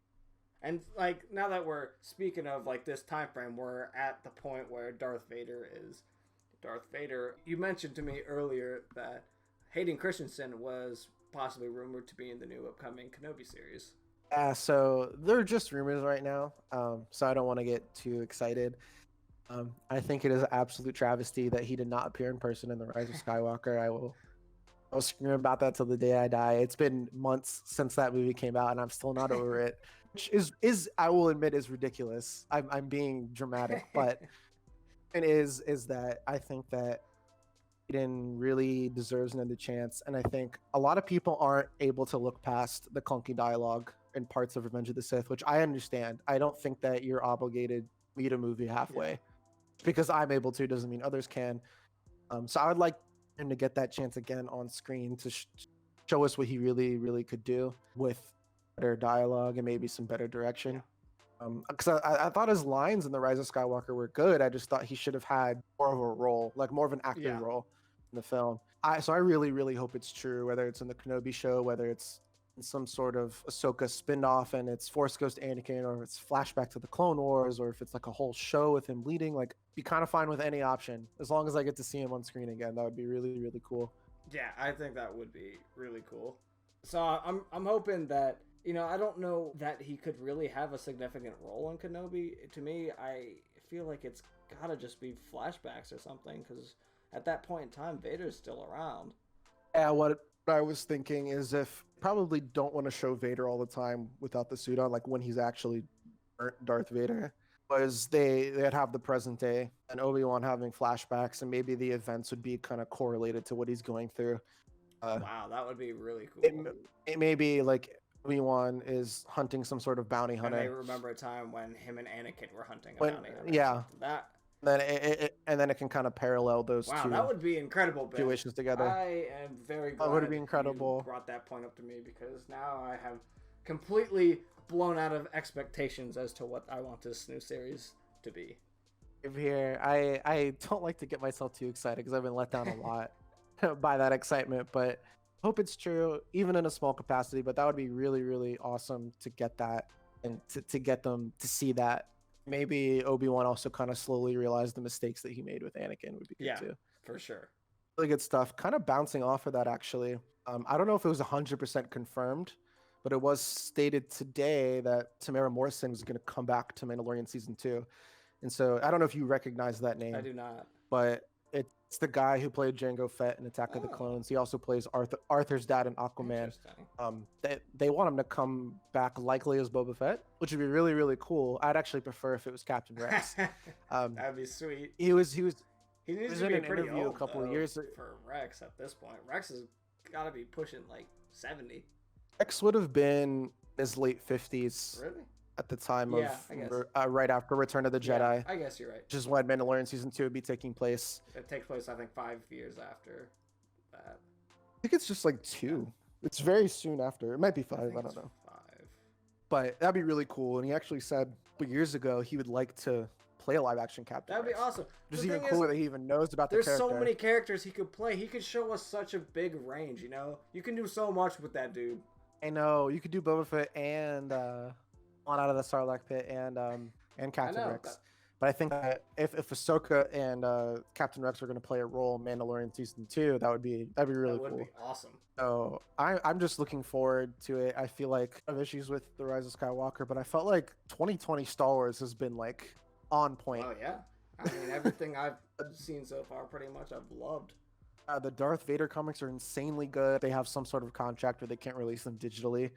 And like now that we're speaking of like this time frame, we're at the point where Darth Vader is Darth Vader. You mentioned to me earlier that Hayden Christensen was possibly rumored to be in the new upcoming Kenobi series. So they're just rumors right now. So I don't want to get too excited. I think it is an absolute travesty that he did not appear in person in The Rise of Skywalker. I'll scream about that till the day I die. It's been months since that movie came out, and I'm still not over it. Which is I will admit is ridiculous. I'm being dramatic, but it is that I think that Hayden really deserves another chance, and I think a lot of people aren't able to look past the clunky dialogue in parts of Revenge of the Sith, which I understand. I don't think that you're obligated to meet a movie halfway. Yeah. Because I'm able to doesn't mean others can. So I would like him to get that chance again on screen to show us what he really, really could do with better dialogue and maybe some better direction. Because I thought his lines in The Rise of Skywalker were good. I just thought he should have had more of a role, like more of an acting role in the film. So I really, really hope it's true, whether it's in the Kenobi show, whether it's in some sort of Ahsoka spin-off and it's Force Ghost Anakin, or it's flashback to the Clone Wars, or if it's like a whole show with him bleeding. Like, be kind of fine with any option as long as I get to see him on screen again. That would be really, really cool. Yeah, I think that would be really cool. So I'm hoping that, I don't know that he could really have a significant role in Kenobi. To me, I feel like it's gotta just be flashbacks or something, because at that point in time, Vader's still around. Yeah, what I was thinking is if probably don't want to show Vader all the time without the suit on, like when he's actually Darth Vader, was they'd have the present day and Obi-Wan having flashbacks, and maybe the events would be kind of correlated to what he's going through. Wow, that would be really cool. It may be like Obi-Wan is hunting some sort of bounty hunter. And I remember a time when him and Anakin were hunting a bounty hunter. Yeah. And then it can kind of parallel those Wow, that two would be incredible, Ben. situations together. I am very That would glad be you incredible. brought that point up to me because now I have completely blown out of expectations as to what I want this new series to be. Here, I don't like to get myself too excited because I've been let down a lot by that excitement, but hope it's true, even in a small capacity. But that would be really, really awesome to get that and to get them to see that. Maybe Obi-Wan also kind of slowly realized the mistakes that he made with Anakin would be good Yeah, too. for sure. Really good stuff. Kind of bouncing off of that, actually. I don't know if it was 100% confirmed, but it was stated today that Tamara Morrison was going to come back to Mandalorian season 2. And so I don't know if you recognize that name. I do not. But it's the guy who played Jango Fett in Attack of the Clones. He also plays Arthur's dad in Aquaman. They want him to come back likely as Boba Fett, which would be really, really cool. I'd actually prefer if it was Captain Rex. That'd be sweet. He was He needs to be in an pretty interview old, a couple though, of years for Rex at this point. Rex has got to be pushing like 70. Rex would have been his late 50s. Really? At the time I guess. right after Return of the Jedi. Yeah, I guess you're right. Which is when Mandalorian season 2 would be taking place. It takes place, I think, 5 years after that. I think it's just like 2. It's very soon after. It might be 5. I don't know. 5. But that'd be really cool. And he actually said years ago he would like to play a live action Captain That'd be Rex. awesome. Which is even cooler that he even knows about the character. There's so many characters he could play. He could show us such a big range, you know? You can do so much with that dude. I know. You could do Boba Fett and on out of the Sarlacc pit and Captain Rex. But I think that if Ahsoka and Captain Rex are going to play a role in Mandalorian season 2, that'd be really cool. That would be awesome. So I'm just looking forward to it. I feel like I have issues with The Rise of Skywalker, but I felt like 2020 Star Wars has been like on point. Oh yeah, I mean everything I've seen so far, pretty much I've loved. The Darth Vader comics are insanely good. They have some sort of contract where they can't release them digitally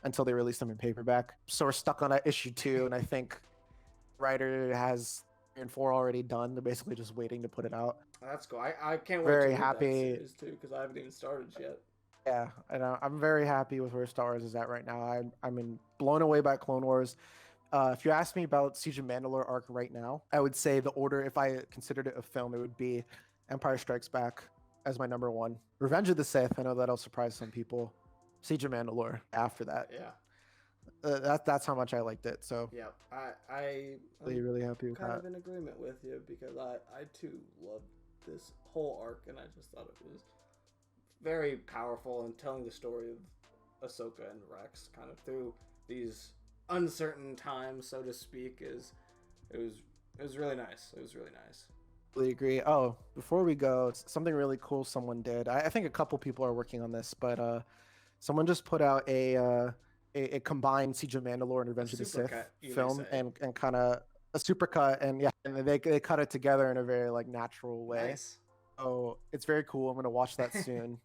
until they release them in paperback. So we're stuck on that issue 2, and I think writer has 3 and 4 already done. They're basically just waiting to put it out. That's cool. I can't wait very to read happy that series too, because I haven't even started yet. Yeah, and I'm very happy with where Star Wars is at right now. I'm blown away by Clone Wars. If you ask me about Siege of Mandalore arc right now, I would say the order, if I considered it a film, it would be Empire Strikes Back as my number 1. Revenge of the Sith, I know that'll surprise some people. Siege of Mandalore after that. Yeah. That's how much I liked it. So yeah, I'm really happy with kind that. of in agreement with you because I too loved this whole arc, and I just thought it was very powerful in telling the story of Ahsoka and Rex kind of through these uncertain times, so to speak. It was really nice. It was really nice. Really agree. Oh, before we go, something really cool someone did. I think a couple people are working on this, but someone just put out a combined Siege of Mandalore and Revenge of the Sith film and kind of a supercut, and yeah, and they cut it together in a very like natural way. Nice. So it's very cool. I'm gonna watch that soon.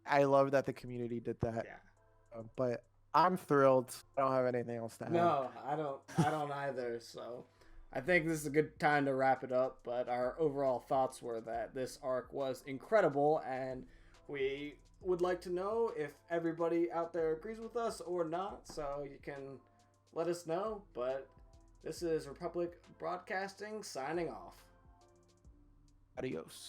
I love that the community did that. Yeah. But I'm thrilled. I don't have anything else to add. No, I don't either. So I think this is a good time to wrap it up. But our overall thoughts were that this arc was incredible, and we would like to know if everybody out there agrees with us or not. So you can let us know. But this is Republic Broadcasting signing off. Adios.